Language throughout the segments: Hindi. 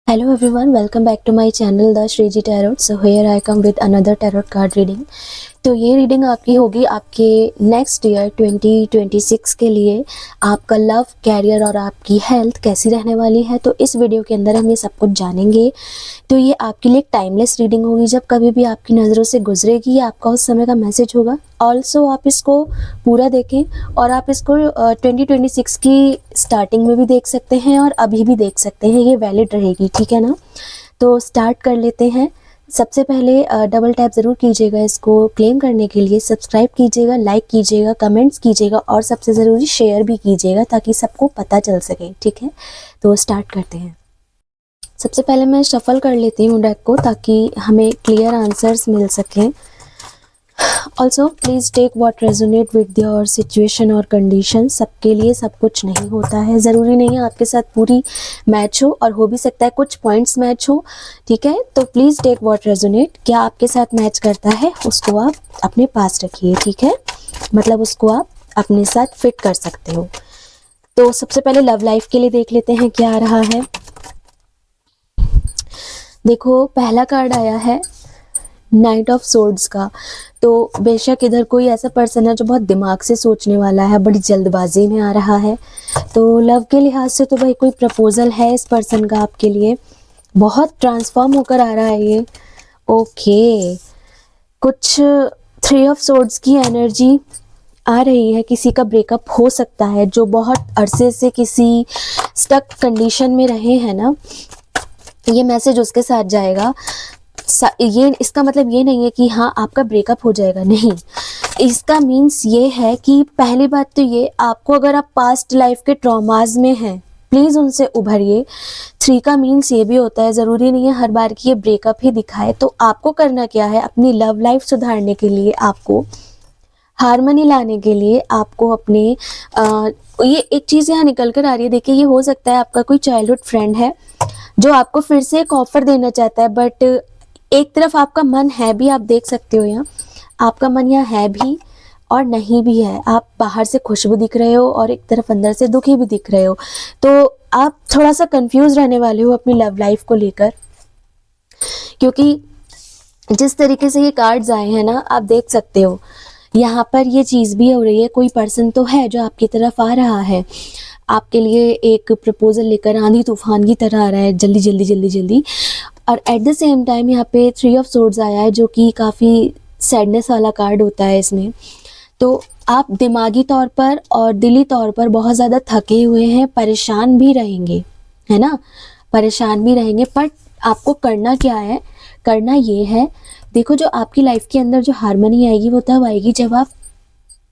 Hello everyone, welcome back to my channel The Shriji Tarot. So here I come with another tarot card reading. तो ये रीडिंग आपकी होगी आपके नेक्स्ट ईयर 2026 के लिए। आपका लव, कैरियर और आपकी हेल्थ कैसी रहने वाली है, तो इस वीडियो के अंदर हम ये सब कुछ जानेंगे। तो ये आपके लिए टाइमलेस रीडिंग होगी। जब कभी भी आपकी नज़रों से गुजरेगी, ये आपका उस समय का मैसेज होगा। ऑल्सो आप इसको पूरा देखें और आप इसको 2026 की स्टार्टिंग में भी देख सकते हैं और अभी भी देख सकते हैं, ये वैलिड रहेगी, ठीक है ना। तो स्टार्ट कर लेते हैं। सबसे पहले डबल टैप ज़रूर कीजिएगा इसको क्लेम करने के लिए। सब्सक्राइब कीजिएगा, लाइक कीजिएगा, कमेंट्स कीजिएगा और सबसे ज़रूरी शेयर भी कीजिएगा ताकि सबको पता चल सके, ठीक है। तो स्टार्ट करते हैं। सबसे पहले मैं शफल कर लेती हूँ डेक को ताकि हमें क्लियर आंसर्स मिल सकें। Also please take what resonate with your situation और कंडीशन। सबके लिए सब कुछ नहीं होता है, ज़रूरी नहीं है आपके साथ पूरी मैच हो, और हो भी सकता है कुछ पॉइंट्स मैच हो, ठीक है। तो प्लीज़ टेक वॉट रेजोनेट। क्या आपके साथ मैच करता है उसको आप अपने पास रखिए, ठीक है। मतलब उसको आप अपने साथ फिट कर सकते हो। तो सबसे पहले लव लाइफ के लिए देख लेते हैं क्या आ रहा है। देखो, पहला कार्ड आया है नाइट ऑफ सोर्ड्स का। तो बेशक इधर कोई ऐसा पर्सन है जो बहुत दिमाग से सोचने वाला है, बड़ी जल्दबाजी में आ रहा है। तो लव के लिहाज से तो भाई कोई प्रपोजल है इस पर्सन का आपके लिए, बहुत ट्रांसफॉर्म होकर आ रहा है ये। ओके, कुछ 3 ऑफ सोर्ड्स की एनर्जी आ रही है। किसी का ब्रेकअप हो सकता है जो बहुत अरसे से किसी स्टक कंडीशन में रहे हैं ना, ये मैसेज उसके साथ जाएगा। ये इसका मतलब ये नहीं है कि हाँ आपका ब्रेकअप हो जाएगा, नहीं। इसका मीन्स ये है कि पहली बात तो ये, आपको अगर आप पास्ट लाइफ के ट्रॉमाज में हैं, प्लीज़ उनसे उभरिए। 3 का मीन्स ये भी होता है, ज़रूरी नहीं है हर बार कि ये ब्रेकअप ही दिखाए। तो आपको करना क्या है, अपनी लव लाइफ सुधारने के लिए, आपको हारमोनी लाने के लिए, आपको अपने ये एक चीज़ यहाँ निकल कर आ रही है। देखिए, ये हो सकता है आपका कोई चाइल्डहुड फ्रेंड है जो आपको फिर से एक ऑफर देना चाहता है, बट एक तरफ आपका मन है भी, आप देख सकते हो यहाँ आपका मन यहाँ है भी और नहीं भी है। आप बाहर से खुश भी दिख रहे हो और एक तरफ अंदर से दुखी भी दिख रहे हो। तो आप थोड़ा सा कंफ्यूज रहने वाले हो अपनी लव लाइफ को लेकर, क्योंकि जिस तरीके से ये कार्ड्स आए हैं ना, आप देख सकते हो यहाँ पर ये चीज़ भी हो रही है। कोई पर्सन तो है जो आपकी तरफ आ रहा है, आपके लिए एक प्रपोजल लेकर आंधी तूफान की तरह आ रहा है, जल्दी जल्दी जल्दी जल्दी। और एट द सेम टाइम यहाँ पे 3 ऑफ सोर्ड्स आया है, जो कि काफ़ी सैडनेस वाला कार्ड होता है इसमें। तो आप दिमागी तौर पर और दिली तौर पर बहुत ज़्यादा थके हुए हैं, परेशान भी रहेंगे, है ना, परेशान भी रहेंगे। बट आपको करना क्या है, करना ये है, देखो जो आपकी लाइफ के अंदर जो हारमोनी आएगी वो तब आएगी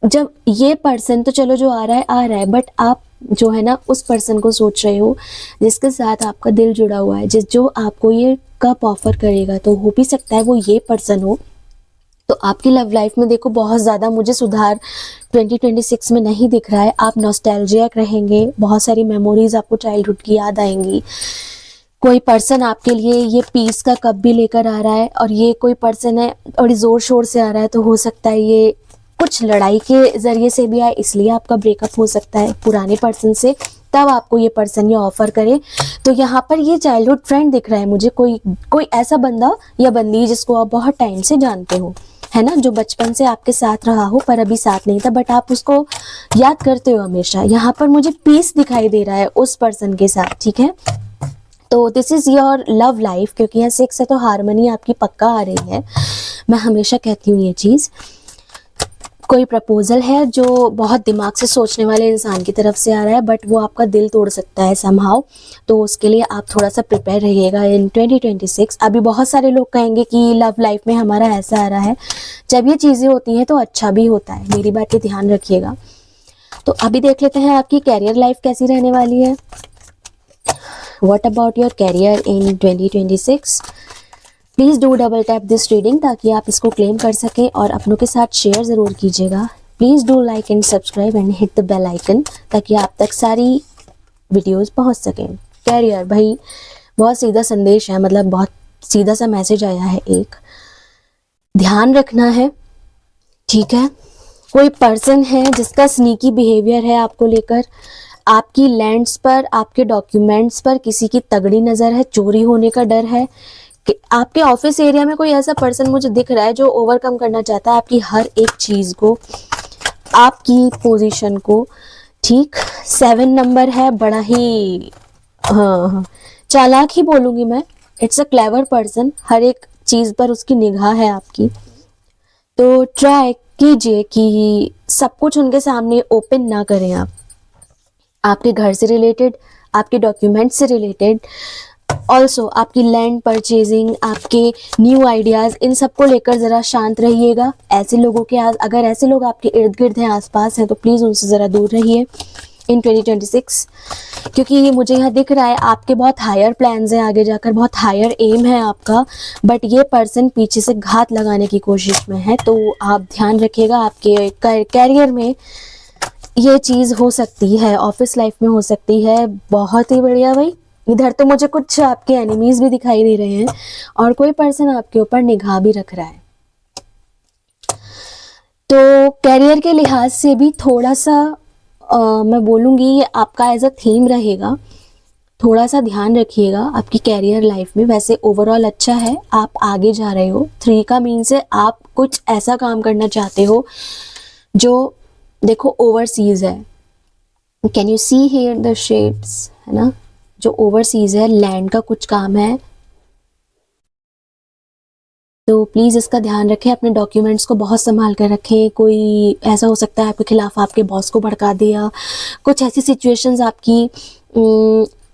जब ये पर्सन तो चलो जो आ रहा है, बट आप जो है ना उस पर्सन को सोच रहे हो जिसके साथ आपका दिल जुड़ा हुआ है, जो आपको ये कप ऑफर करेगा। तो हो भी सकता है वो ये पर्सन हो। तो आपकी लव लाइफ में देखो बहुत ज़्यादा मुझे सुधार 2026 में नहीं दिख रहा है। आप नॉस्टैल्जिक रहेंगे, बहुत सारी मेमोरीज आपको चाइल्डहुड की याद आएंगी। कोई पर्सन आपके लिए ये पीस का कप भी लेकर आ रहा है, और ये कोई पर्सन है बड़ी ज़ोर शोर से आ रहा है। तो हो सकता है ये कुछ लड़ाई के ज़रिए से भी आए, इसलिए आपका ब्रेकअप हो सकता है पुराने पर्सन से, तब आपको ये पर्सन ये ऑफ़र करे। तो यहाँ पर ये चाइल्डहुड फ्रेंड दिख रहा है मुझे, कोई ऐसा बंदा या बंदी जिसको आप बहुत टाइम से जानते हो, है ना, जो बचपन से आपके साथ रहा हो पर अभी साथ नहीं था, बट आप उसको याद करते हो हमेशा। यहाँ पर मुझे पीस दिखाई दे रहा है उस पर्सन के साथ, ठीक है। तो this is your love life, क्योंकि यहाँ 6 है तो हारमोनी आपकी पक्का आ रही है। मैं हमेशा कहती हूँ ये चीज़। कोई प्रपोजल है जो बहुत दिमाग से सोचने वाले इंसान की तरफ से आ रहा है, बट वो आपका दिल तोड़ सकता है समहाउ। तो उसके लिए आप थोड़ा सा प्रिपेयर रहिएगा इन 2026। अभी बहुत सारे लोग कहेंगे कि लव लाइफ में हमारा ऐसा आ रहा है। जब ये चीज़ें होती हैं तो अच्छा भी होता है, मेरी बात ये ध्यान रखिएगा। तो अभी देख लेते हैं आपकी कैरियर लाइफ कैसी रहने वाली है। What about your career in 2026? Please do double tap this reading ताकि आप इसको क्लेम कर सकें और अपनों के साथ शेयर ज़रूर कीजिएगा। Please do like and subscribe and hit the bell icon ताकि आप तक सारी वीडियोस पहुंच सकें। कैरियर भाई बहुत सीधा संदेश है, मतलब बहुत सीधा सा मैसेज आया है। एक ध्यान रखना है, ठीक है। कोई पर्सन है जिसका स्नीकी बिहेवियर है आपको लेकर, आपकी लैंड्स पर, आपके डॉक्यूमेंट्स पर किसी की तगड़ी नज़र है, चोरी होने का डर है। कि आपके ऑफिस एरिया में कोई ऐसा पर्सन मुझे दिख रहा है जो ओवरकम करना चाहता है आपकी हर एक चीज़ को, आपकी पोजीशन को। ठीक, 7 नंबर है, बड़ा ही हाँ चालाक ही बोलूँगी मैं। इट्स अ क्लेवर पर्सन, हर एक चीज़ पर उसकी निगाह है आपकी। तो ट्राई कीजिए कि सब कुछ उनके सामने ओपन ना करें आप। आपके घर से रिलेटेड, आपके डॉक्यूमेंट से रिलेटेड, ऑल्सो आपकी लैंड परचेजिंग, आपके न्यू आइडियाज़, इन सब को लेकर ज़रा शांत रहिएगा। ऐसे लोगों के अगर ऐसे लोग आपके इर्द गिर्द हैं, आसपास हैं, तो प्लीज़ उनसे ज़रा दूर रहिए इन 2026, क्योंकि ये मुझे यहाँ दिख रहा है आपके बहुत हायर प्लान्स हैं, आगे जाकर बहुत हायर एम है आपका, बट ये पर्सन पीछे से घात लगाने की कोशिश में है। तो आप ध्यान रखिएगा, आपके कैरियर में ये चीज़ हो सकती है, ऑफिस लाइफ में हो सकती है। बहुत ही बढ़िया भाई। इधर तो मुझे कुछ आपके एनिमीज भी दिखाई दे रहे हैं और कोई पर्सन आपके ऊपर निगाह भी रख रहा है। तो कैरियर के लिहाज से भी थोड़ा सा मैं बोलूँगी ये आपका एज अ थीम रहेगा। थोड़ा सा ध्यान रखिएगा आपकी कैरियर लाइफ में। वैसे ओवरऑल अच्छा है, आप आगे जा रहे हो। 3 का मीन्स है आप कुछ ऐसा काम करना चाहते हो जो, देखो, ओवरसीज है। Can you see here the shades, है ना, जो ओवरसीज है, लैंड का कुछ काम है। तो प्लीज़ इसका ध्यान रखें, अपने डॉक्यूमेंट्स को बहुत संभाल कर रखें। कोई ऐसा हो सकता है आपके खिलाफ आपके बॉस को भड़का दे, या कुछ ऐसी सिचुएशंस आपकी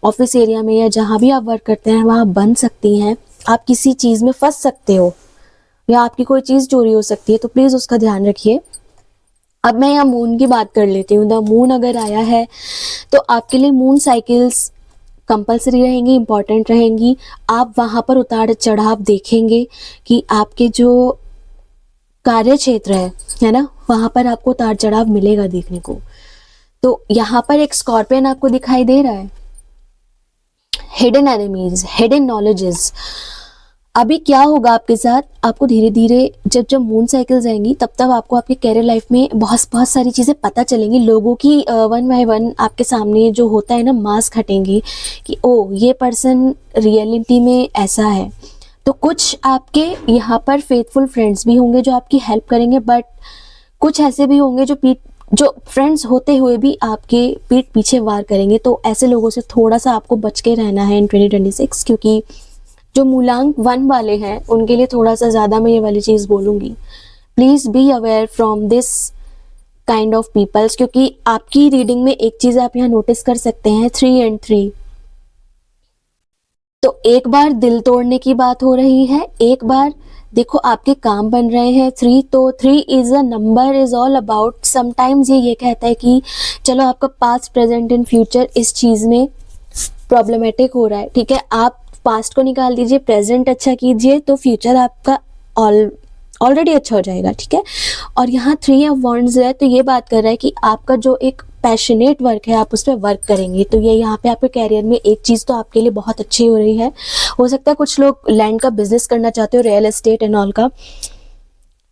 ऑफिस एरिया में या जहाँ भी आप वर्क करते हैं वहाँ बन सकती हैं। आप किसी चीज़ में फंस सकते हो या आपकी कोई चीज़ चोरी हो सकती है, तो प्लीज़ उसका ध्यान रखिए। अब मैं यहाँ मून की बात कर लेती हूँ। द मून अगर आया है तो आपके लिए मून साइकिल्स कंपलसरी रहेंगी, इंपॉर्टेंट रहेंगी। आप वहाँ पर उतार चढ़ाव देखेंगे कि आपके जो कार्य क्षेत्र है ना, वहाँ पर आपको उतार चढ़ाव मिलेगा देखने को। तो यहाँ पर एक स्कॉर्पियन आपको दिखाई दे रहा है। Hidden enemies, hidden knowledges. अभी क्या होगा आपके साथ, आपको धीरे धीरे जब जब मून साइकिल्स आएंगी तब तब आपको आपके कैरियर लाइफ में बहुत सारी चीज़ें पता चलेंगी। लोगों की वन बाय वन आपके सामने जो होता है ना, मास्क हटेंगे कि ओ ये पर्सन रियलिटी में ऐसा है। तो कुछ आपके यहाँ पर फेथफुल फ्रेंड्स भी होंगे जो आपकी हेल्प करेंगे, बट कुछ ऐसे भी होंगे जो फ्रेंड्स होते हुए भी आपके पीठ पीछे वार करेंगे। तो ऐसे लोगों से थोड़ा सा आपको बच के रहना है इन 2026, क्योंकि जो मूलांक 1 वाले हैं उनके लिए थोड़ा सा ज़्यादा मैं ये वाली चीज़ बोलूँगी। Please be aware from this kind of peoples, क्योंकि आपकी रीडिंग में एक चीज़ आप यहाँ नोटिस कर सकते हैं, 3 and 3। तो एक बार दिल तोड़ने की बात हो रही है, एक बार देखो आपके काम बन रहे हैं। 3, तो 3 is a number, is all about, sometimes ये कहता है कि चलो आपका पास्ट, प्रेजेंट एंड फ्यूचर इस चीज़ में प्रॉब्लमेटिक हो रहा है, ठीक है, आप पास्ट को निकाल दीजिए, प्रेजेंट अच्छा कीजिए, तो फ्यूचर आपका ऑलरेडी अच्छा हो जाएगा, ठीक है। और यहाँ 3 ऑफ वॉन्ड्स है, तो ये बात कर रहा है कि आपका जो एक पैशनेट वर्क है आप उस पर वर्क करेंगे। तो ये यहाँ पे आपके कैरियर में एक चीज़ तो आपके लिए बहुत अच्छी हो रही है। हो सकता है कुछ लोग लैंड का बिजनेस करना चाहते हो, रियल एस्टेट एंड ऑल का,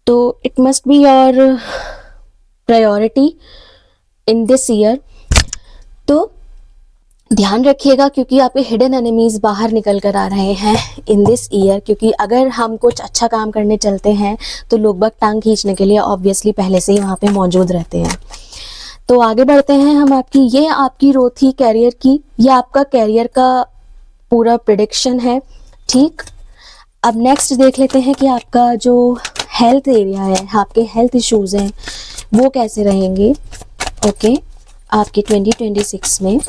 तो it must be your priority in this year. तो ध्यान रखिएगा, क्योंकि आपके हिडन एनिमीज बाहर निकल कर आ रहे हैं इन दिस ईयर। क्योंकि अगर हम कुछ अच्छा काम करने चलते हैं तो लोग बाग टांग खींचने के लिए ऑब्वियसली पहले से ही वहाँ पे मौजूद रहते हैं। तो आगे बढ़ते हैं हम। ये आपकी रो थी कैरियर की, ये आपका कैरियर का पूरा प्रेडिक्शन है, ठीक। अब नेक्स्ट देख लेते हैं कि आपका जो हेल्थ एरिया है, आपके हेल्थ इश्यूज हैं वो कैसे रहेंगे। ओके, आपके 2026 में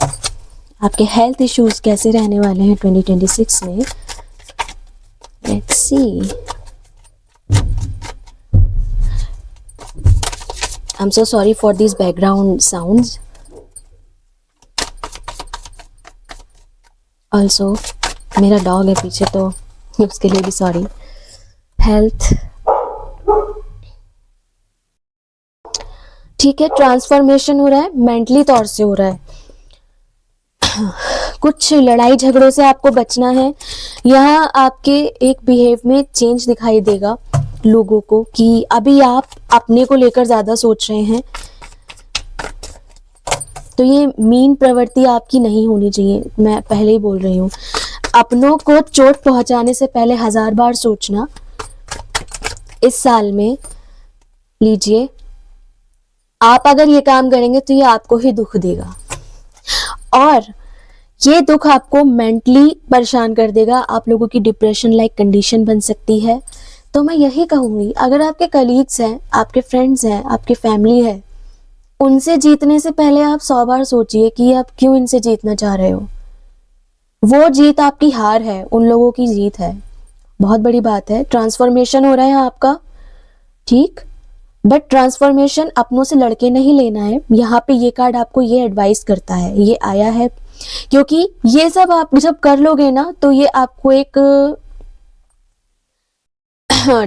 आपके हेल्थ इश्यूज कैसे रहने वाले हैं 2026 में। Let's see. I am so sorry for this background sounds. Also मेरा डॉग है पीछे, तो उसके लिए भी सॉरी। हेल्थ, ठीक है, ट्रांसफॉर्मेशन हो रहा है, मेंटली तौर से हो रहा है। कुछ लड़ाई झगड़ों से आपको बचना है। यहाँ आपके एक बिहेव में चेंज दिखाई देगा लोगों को कि अभी आप अपने को लेकर ज्यादा सोच रहे हैं। तो ये मीन प्रवृत्ति आपकी नहीं होनी चाहिए, मैं पहले ही बोल रही हूँ। अपनों को चोट पहुंचाने से पहले 1000 बार सोचना। इस साल में लीजिए, आप अगर ये काम करेंगे तो ये आपको ही दुख देगा, और ये दुख आपको मेंटली परेशान कर देगा। आप लोगों की डिप्रेशन लाइक कंडीशन बन सकती है। तो मैं यही कहूँगी, अगर आपके कलीग्स हैं, आपके फ्रेंड्स हैं, आपकी फैमिली है, उनसे जीतने से पहले आप 100 बार सोचिए कि आप क्यों इनसे जीतना चाह रहे हो। वो जीत आपकी हार है, उन लोगों की जीत है। बहुत बड़ी बात है, ट्रांसफॉर्मेशन हो रहा है आपका, ठीक, बट ट्रांसफॉर्मेशन अपनों से लड़के नहीं लेना है। यहाँ पे ये कार्ड आपको ये एडवाइस करता है, ये आया है, क्योंकि ये सब आप जब कर लोगे ना तो ये आपको एक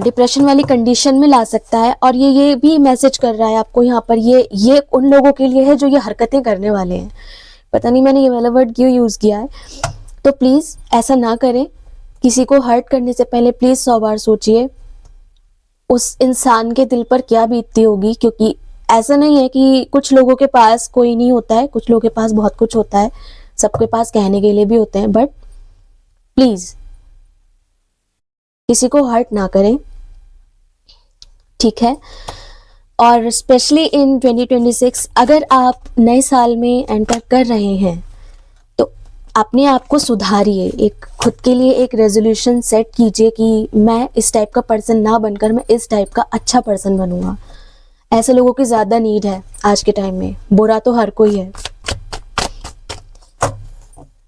डिप्रेशन वाली कंडीशन में ला सकता है। और ये भी मैसेज कर रहा है आपको यहाँ पर, ये उन लोगों के लिए है जो ये हरकतें करने वाले हैं। पता नहीं मैंने ये वाला वर्ड क्यों यूज किया है। तो प्लीज ऐसा ना करें। किसी को हर्ट करने से पहले प्लीज 100 बार सोचिए उस इंसान के दिल पर क्या बीतती होगी, क्योंकि ऐसा नहीं है कि कुछ लोगों के पास कोई नहीं होता है, कुछ लोगों के पास बहुत कुछ होता है, सबके पास कहने के लिए भी होते हैं, बट प्लीज किसी को हर्ट ना करें, ठीक है। और स्पेशली इन 2026 अगर आप नए साल में एंटर कर रहे हैं तो अपने आप को सुधारिए, एक खुद के लिए एक रेजोल्यूशन सेट कीजिए कि मैं इस टाइप का पर्सन ना बनकर मैं इस टाइप का अच्छा पर्सन बनूंगा। ऐसे लोगों की ज्यादा नीड है आज के टाइम में, बुरा तो हर कोई है।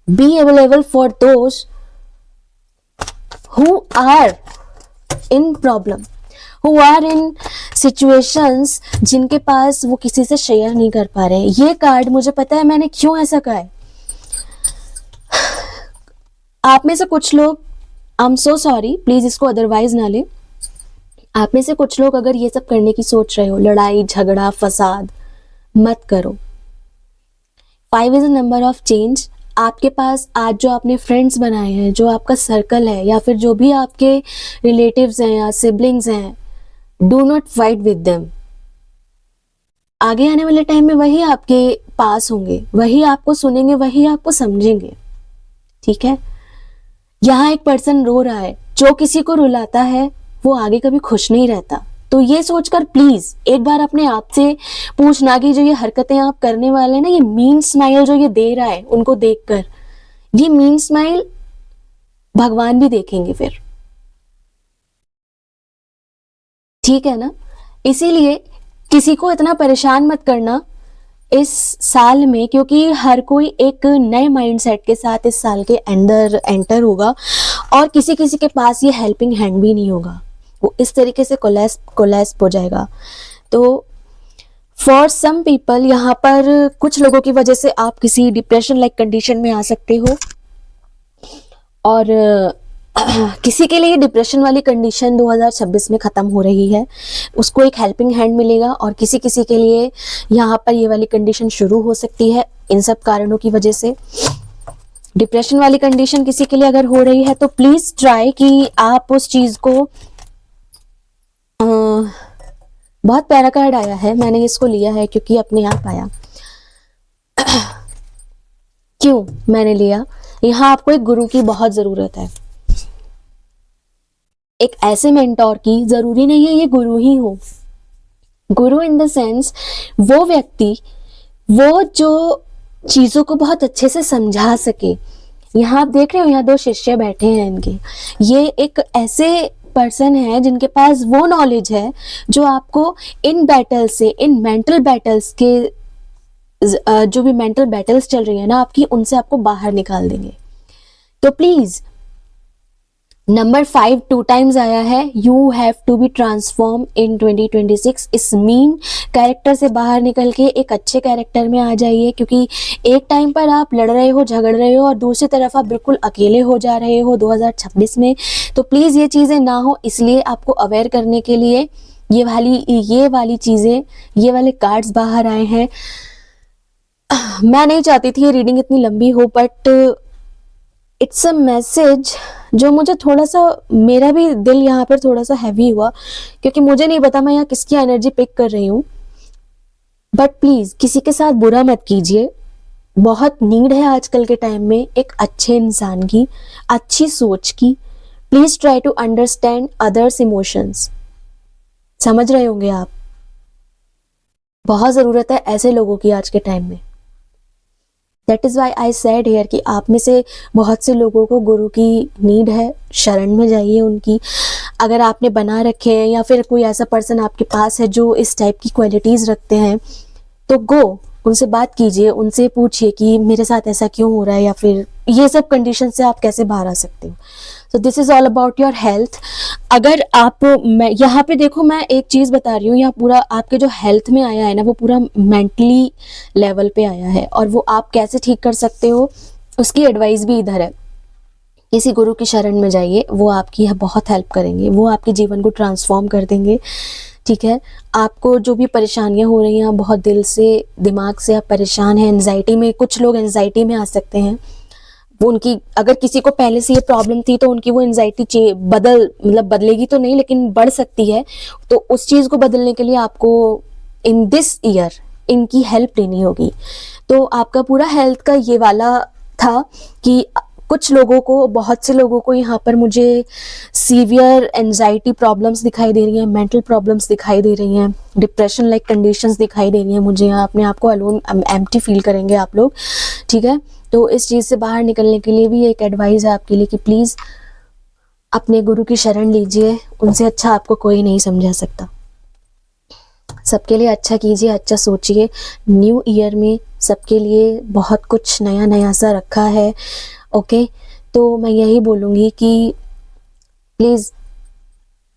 Be available for those who are in problem, who are in situations जिनके पास वो किसी से शेयर नहीं कर पा रहे। ये कार्ड मुझे पता है मैंने क्यों ऐसा कहा है। आप में से कुछ लोग, I am so sorry, please इसको अदरवाइज ना ले। आप में से कुछ लोग अगर ये सब करने की सोच रहे हो, लड़ाई झगड़ा फसाद, मत करो। 5 is a number of change. आपके पास आज जो आपने फ्रेंड्स बनाए हैं, जो आपका सर्कल है, या फिर जो भी आपके रिलेटिव्स हैं या सिबलिंग्स हैं, do not fight with them. आगे आने वाले टाइम में वही आपके पास होंगे, वही आपको सुनेंगे, वही आपको समझेंगे, ठीक है। यहाँ एक पर्सन रो रहा है, जो किसी को रुलाता है वो आगे कभी खुश नहीं रहता। तो ये सोचकर प्लीज एक बार अपने आप से पूछना कि जो ये हरकतें आप करने वाले हैं ना, ये मीन स्माइल जो ये दे रहा है उनको देखकर, ये मीन स्माइल भगवान भी देखेंगे फिर, ठीक है ना। इसीलिए किसी को इतना परेशान मत करना इस साल में, क्योंकि हर कोई एक नए माइंडसेट के साथ इस साल के अंदर एंटर होगा, और किसी किसी के पास ये हेल्पिंग हैंड भी नहीं होगा, वो इस तरीके से कोलैप्स हो जाएगा। तो फॉर सम पीपल, यहाँ पर कुछ लोगों की वजह से आप किसी डिप्रेशन लाइक कंडीशन में आ सकते हो, और किसी के लिए डिप्रेशन वाली कंडीशन 2026 में खत्म हो रही है, उसको एक हेल्पिंग हैंड मिलेगा। और किसी किसी के लिए यहाँ पर ये वाली कंडीशन शुरू हो सकती है इन सब कारणों की वजह से। डिप्रेशन वाली कंडीशन किसी के लिए अगर हो रही है तो प्लीज ट्राई कि आप उस चीज को, बहुत प्यारा कार्ड आया है, मैंने इसको लिया है क्योंकि अपने आप आया। क्यों मैंने लिया, यहाँ आपको एक गुरु की बहुत जरूरत है, एक ऐसे मेंटोर की। जरूरी नहीं है ये गुरु ही हो, गुरु इन द सेंस वो व्यक्ति, वो जो चीजों को बहुत अच्छे से समझा सके। यहाँ आप देख रहे हो, यहाँ 2 शिष्य बैठे हैं इनके, ये एक ऐसे पर्सन है जिनके पास वो नॉलेज है जो आपको इन बैटल से, इन मेंटल बैटल्स के, जो भी मेंटल बैटल्स चल रही है ना आपकी, उनसे आपको बाहर निकाल देंगे। तो प्लीज, नंबर 5 2 टाइम्स आया है, you have to be transform in 2026। इस मीन कैरेक्टर से बाहर निकल के एक अच्छे कैरेक्टर में आ जाइए, क्योंकि एक टाइम पर आप लड़ रहे हो, झगड़ रहे हो, और दूसरी तरफ आप बिल्कुल अकेले हो जा रहे हो 2026 में। तो प्लीज ये चीजें ना हो, इसलिए आपको अवेयर करने के लिए ये वाली चीजें, ये वाले कार्ड्स बाहर आए हैं। मैं नहीं चाहती थी ये रीडिंग इतनी लंबी हो, बट इट्स अ मैसेज जो मुझे थोड़ा सा, मेरा भी दिल यहाँ पर थोड़ा सा हैवी हुआ, क्योंकि मुझे नहीं पता मैं यहाँ किसकी एनर्जी पिक कर रही हूँ। बट प्लीज किसी के साथ बुरा मत कीजिए, बहुत नीड है आजकल के टाइम में एक अच्छे इंसान की, अच्छी सोच की। Please try to understand others emotions. समझ रहे होंगे आप, बहुत जरूरत है ऐसे लोगों की आज के टाइम में। That is why I said here कि आप में से बहुत से लोगों को गुरु की नीड है, शरण में जाइए उनकी। अगर आपने बना रखे हैं या फिर कोई ऐसा पर्सन आपके पास है जो इस टाइप की क्वालिटीज रखते हैं, तो गो उनसे बात कीजिए, उनसे पूछिए कि मेरे साथ ऐसा क्यों हो रहा है, या फिर ये सब कंडीशन से आप कैसे बाहर आ सकते हो। सो this is all about your health. अगर आप, मैं यहाँ पे देखो, मैं एक चीज बता रही हूँ, यहाँ पूरा आपके जो हेल्थ में आया है ना, वो पूरा मेंटली लेवल पे आया है, और वो आप कैसे ठीक कर सकते हो उसकी एडवाइस भी इधर है। किसी गुरु की शरण में जाइए, वो आपकी बहुत हेल्प करेंगे, वो आपके जीवन को ट्रांसफॉर्म कर देंगे। ठीक है, आपको जो भी परेशानियां हो रही हैं, बहुत दिल से, दिमाग से आप परेशान हैं, एंजाइटी में, कुछ लोग एंजाइटी में आ सकते हैं। वो उनकी, अगर किसी को पहले से ये प्रॉब्लम थी तो उनकी वो एंजाइटी बदलेगी तो नहीं, लेकिन बढ़ सकती है। तो उस चीज को बदलने के लिए आपको इन दिस ईयर इनकी हेल्प लेनी होगी। तो आपका पूरा हेल्थ का ये वाला था कि कुछ लोगों को, बहुत से लोगों को यहाँ पर मुझे सीवियर एंजाइटी प्रॉब्लम्स दिखाई दे रही हैं, मेंटल प्रॉब्लम्स दिखाई दे रही हैं, डिप्रेशन लाइक कंडीशंस दिखाई दे रही हैं मुझे। यहाँ अपने आप को अलोन, एम्प्टी फील करेंगे आप लोग। ठीक है, तो इस चीज़ से बाहर निकलने के लिए भी एक एडवाइस है आपके लिए कि प्लीज़ अपने गुरु की शरण लीजिए, उनसे अच्छा आपको कोई नहीं समझा सकता। सबके लिए अच्छा कीजिए, अच्छा सोचिए। न्यू ईयर में सबके लिए बहुत कुछ नया नया सा रखा है। ओके, तो मैं यही बोलूँगी कि प्लीज़,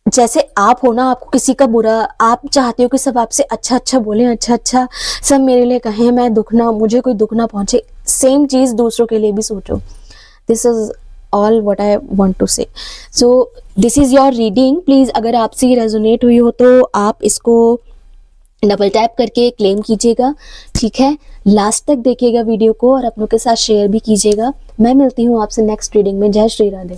जैसे आप हो ना, आपको किसी का बुरा, आप चाहते हो कि सब आपसे अच्छा अच्छा बोलें, अच्छा अच्छा सब मेरे लिए कहें, मुझे कोई दुख ना पहुंचे। सेम चीज़ दूसरों के लिए भी सोचो। This is all what I want to say. So this is your reading. Please अगर आपसे ये रेजोनेट हुई हो तो आप इसको डबल टैप करके क्लेम कीजिएगा। ठीक है, लास्ट तक देखिएगा वीडियो को और अपनों के साथ शेयर भी कीजिएगा। मैं मिलती हूँ आपसे नेक्स्ट रीडिंग में। जय श्री राधे।